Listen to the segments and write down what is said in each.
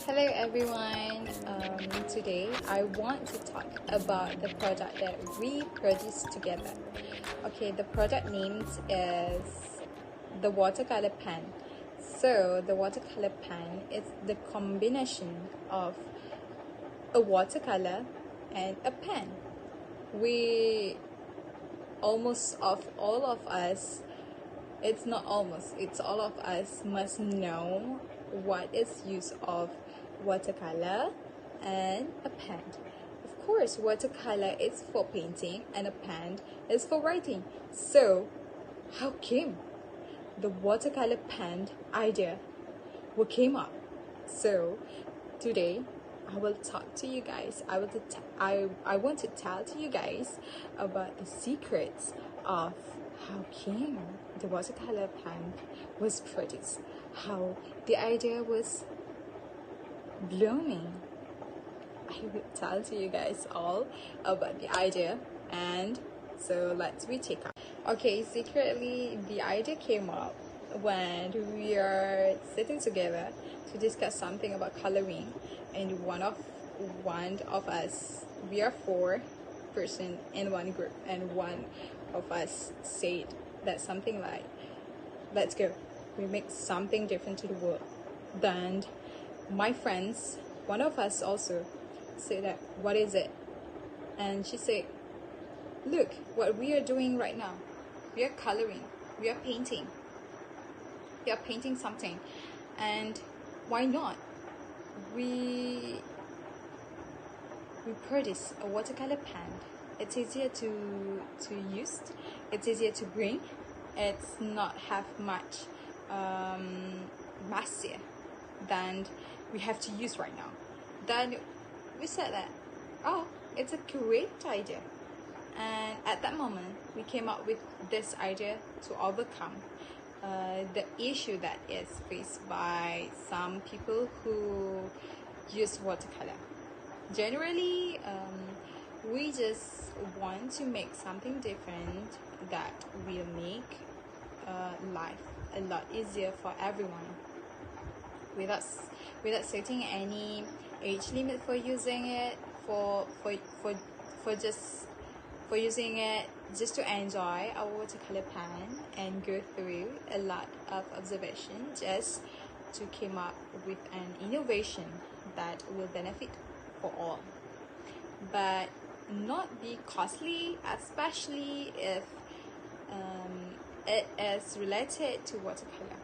Hello everyone. Today I want to talk about the product that we produced together. Okay, the product name is the watercolor pen. So the watercolor pen is the combination of a watercolor and a pen. We almost of all of us, it's not almost, it's all of us must know what is use of watercolor and a pen. Of course, watercolor is for painting and a pen is for writing. So how came the watercolor pen idea what came up? So today I will talk to you guys. I want to tell to you guys about the secrets of how came the watercolor pen was produced, how the idea was blooming. I will tell to you guys all about the idea, and so let's retake up. Okay, secretly the idea came up when we are sitting together to discuss something about coloring, and one of us, we are 4 person in one group, and one of us said that something like, let's go, we make something different to the world. Then my friends, one of us also said that, what is it? And she said, look what we are doing right now. We are coloring, we are painting something, and why not we produce a watercolor pen. It's easier to use, it's easier to bring, it's not have much messier than we have to use right now. Then we said that, oh, it's a great idea, and at that moment we came up with this idea to overcome the issue that is faced by some people who use watercolor. Generally, we just want to make something different that will make life a lot easier for everyone, without setting any age limit for using it, for using it just to enjoy our watercolor pen and go through a lot of observation just to come up with an innovation that will benefit for all, but not be costly, especially if it is related to watercolor.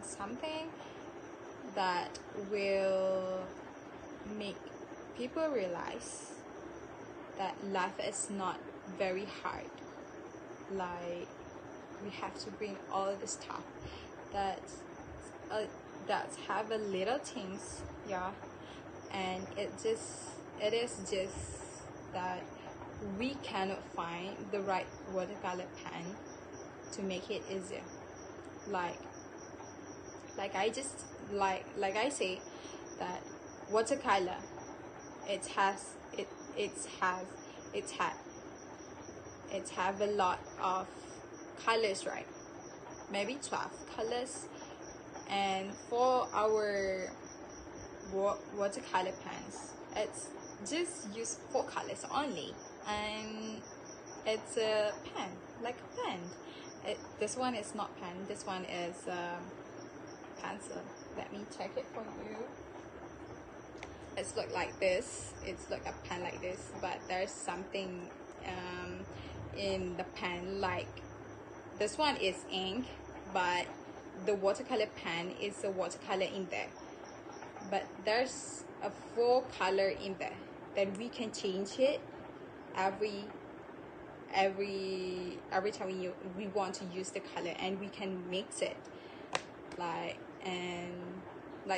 Something that will make people realize that life is not very hard. Like, we have to bring all the stuff that have a little things, yeah, and it is just that we cannot find the right watercolor pen to make it easier. Like I say that watercolor, it have a lot of colors, right? Maybe 12 colors, and for our watercolor pens, it's just use 4 colors only, and it's a pen, like a pen. This one is not pen, this one is pencil. Let me check it for you. It's look like this, it's like a pen like this, but there's something in the pen, like this one is ink, but the watercolor pen is a watercolor in there, but there's a 4 color in there that we can change it every time we want to use the color, and we can mix it like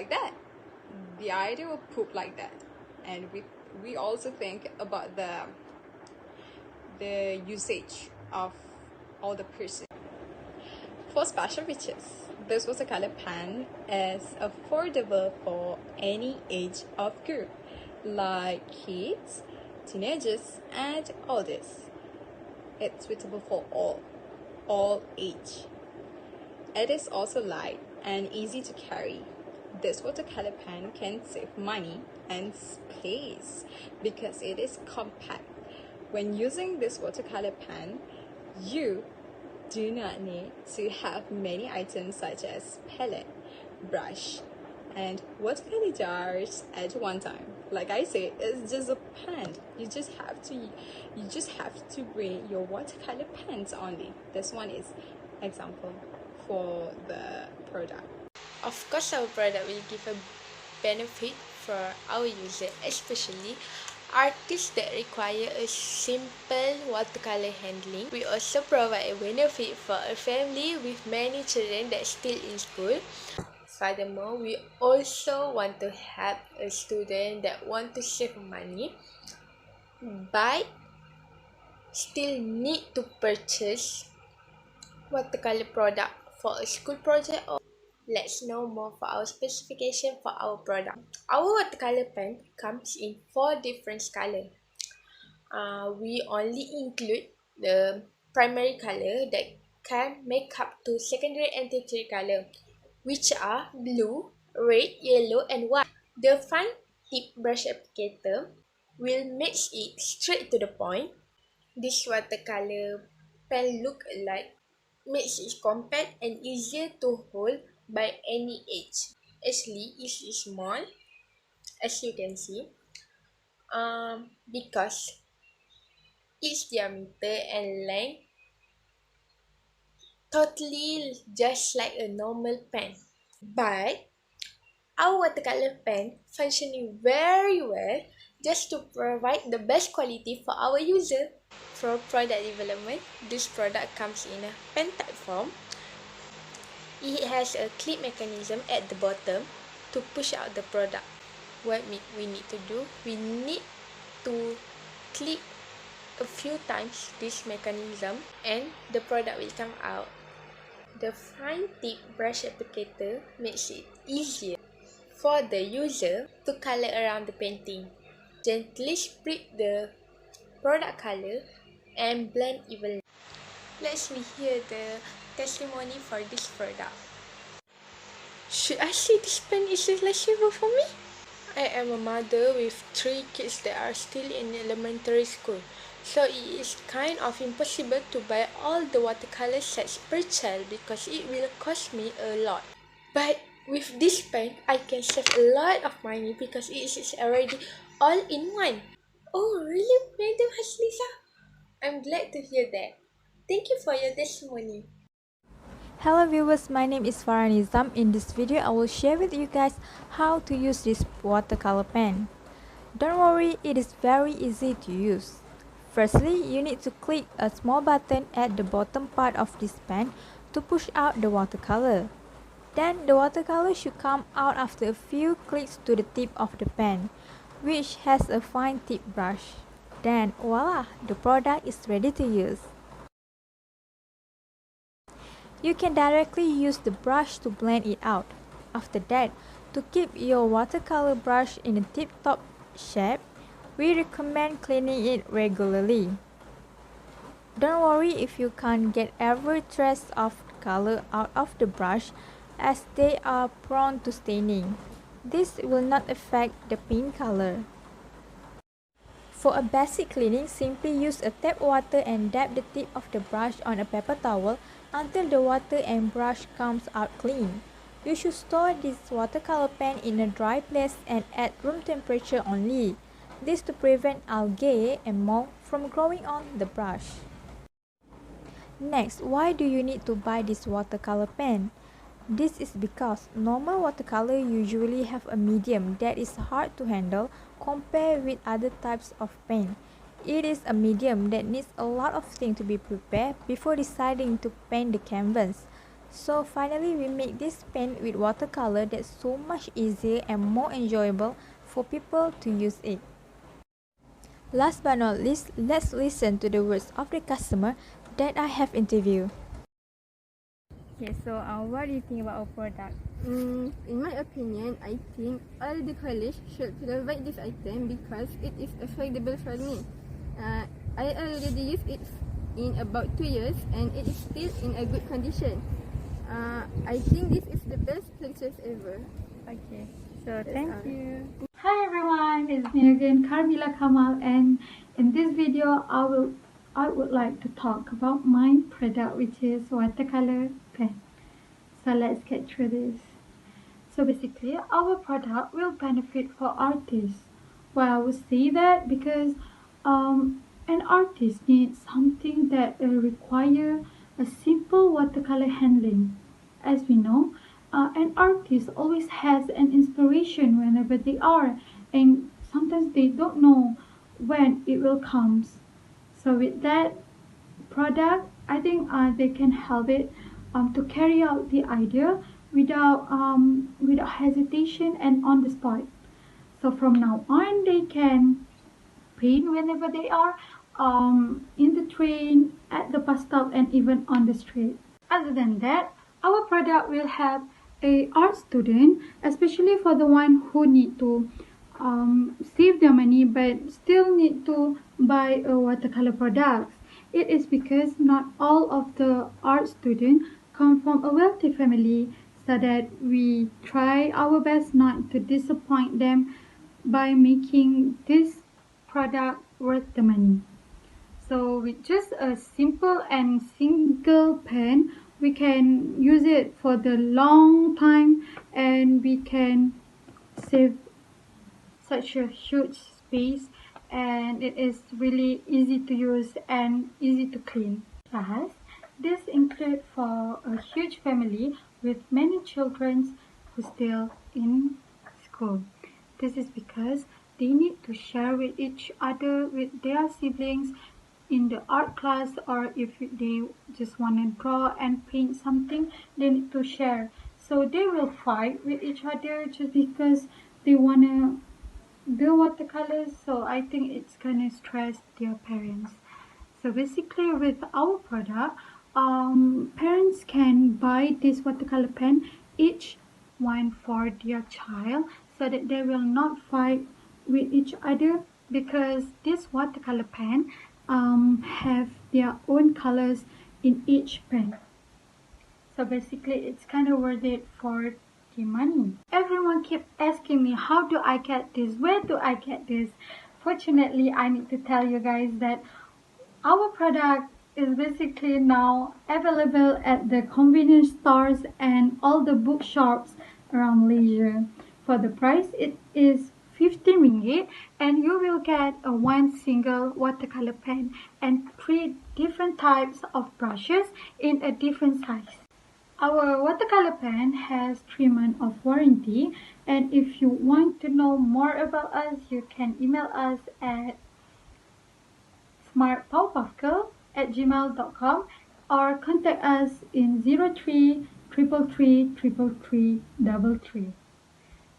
that. The idea will poop like that, and we also think about the usage of all the person. For special features, this watercolor pen is affordable for any age of group, like kids, teenagers, and others. It's suitable for all age. It is also light and easy to carry. This watercolor pen can save money and space because it is compact. When using this watercolor pen, you do not need to have many items such as palette, brush, and watercolor jars at one time. Like I said, it's just a pen. You just have to bring your watercolor pens only. This one is example for the product. Of course, our product will give a benefit for our user, especially artists that require a simple watercolor handling. We also provide a benefit for a family with many children that still in school. Furthermore, we also want to help a student that want to save money but still need to purchase watercolor product for a school project. Or let's know more for our specification for our product. Our watercolor pen comes in 4 different colors. We only include the primary color that can make up to secondary and tertiary color, which are blue, red, yellow, and white. The fine tip brush applicator will mix it straight to the point. This watercolor pen look like makes it compact and easier to hold by any age. Actually, it is small, as you can see, because its diameter and length totally just like a normal pen. But our watercolor pen functioning very well just to provide the best quality for our user. For product development, this product comes in a pen type form. It has a clip mechanism at the bottom to push out the product. What we need to do, we need to click a few times this mechanism and the product will come out. The fine tip brush applicator makes it easier for the user to color around the painting. Gently spread the product color and blend evenly. Let's hear the testimony for this product. Should I say this pen is a lifesaver for me? I am a mother with 3 kids that are still in elementary school, so it is kind of impossible to buy all the watercolor sets per child because it will cost me a lot. But with this pen, I can save a lot of money because it is already all in one. Oh, really, Madam Haslisa? I'm glad to hear that. Thank you for your testimony. Hello viewers, my name is Farah Nizam. In this video, I will share with you guys how to use this watercolor pen. Don't worry, it is very easy to use. Firstly, you need to click a small button at the bottom part of this pen to push out the watercolor. Then the watercolor should come out after a few clicks to the tip of the pen, which has a fine tip brush. Then voila, the product is ready to use. You can directly use the brush to blend it out. After that, to keep your watercolor brush in a tip-top shape, we recommend cleaning it regularly. Don't worry if you can't get every trace of color out of the brush, as they are prone to staining. This will not affect the paint color. For a basic cleaning, simply use a tap water and dab the tip of the brush on a paper towel until the water and brush comes out clean. You should store this watercolor pen in a dry place and at room temperature only. This to prevent algae and mold from growing on the brush. Next, why do you need to buy this watercolor pen? This is because normal watercolor usually have a medium that is hard to handle compared with other types of pen. It is a medium that needs a lot of things to be prepared before deciding to paint the canvas. So finally, we make this pen with watercolor that's so much easier and more enjoyable for people to use it. Last but not least, let's listen to the words of the customer that I have interviewed. Okay, so what do you think about our product? In my opinion, I think all the college should provide this item because it is affordable for me. I already used it in about 2 years and it is still in a good condition. I think this is the best purchase ever. Okay, so thank all. you. Hi everyone, it's me again, Carmila Kamal, and in this video I would like to talk about my product, which is watercolor pen. So let's get through this. So basically, our product will benefit for artists. Well, I would say that because an artist needs something that will require a simple watercolor handling. As we know, an artist always has an inspiration whenever they are, and sometimes they don't know when it will come. So with that product, I think they can help it to carry out the idea without hesitation and on the spot. So from now on, they can paint whenever they are in the train, at the bus stop, and even on the street. Other than that, our product will help a art student, especially for the one who need to save their money but still need to buy a watercolor products. It is because not all of the art students come from a wealthy family, so that we try our best not to disappoint them by making this product worth the money. So with just a simple and single pen, we can use it for the long time, and we can save such a huge space, and it is really easy to use and easy to clean. Plus, this includes for a huge family with many children who still in school. This is because they need to share with each other, with their siblings in the art class, or if they just want to draw and paint something, they need to share. So they will fight with each other just because they want to do watercolors. So I think it's gonna stress their parents. So basically with our product, parents can buy this watercolor pen, each one for their child, so that they will not fight with each other, because this watercolor pen have their own colors in each pen. So basically it's kind of worth it for the money. Everyone keep asking me, how do I get this? Where do I get this? Fortunately, I need to tell you guys that our product is basically now available at the convenience stores and all the bookshops around Malaysia. For the price, it is 15 ringgit, and you will get a one single watercolor pen and 3 different types of brushes in a different size. Our watercolor pen has 3 months of warranty, and if you want to know more about us, you can email us at smartpowpuffgirl@gmail.com or contact us in 03 333 333.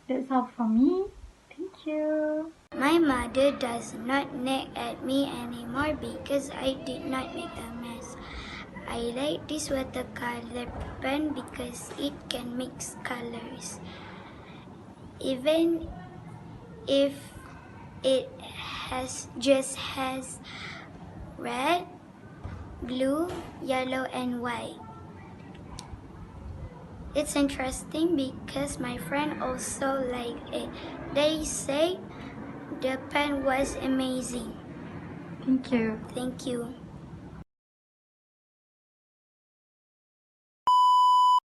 That's all from me. Thank you. My mother does not nag at me anymore because I did not make a mess. I like this watercolor pen because it can mix colors. Even if it has red, blue, yellow, and white. It's interesting because my friend also liked it. They say the pen was amazing. Thank you. Thank you.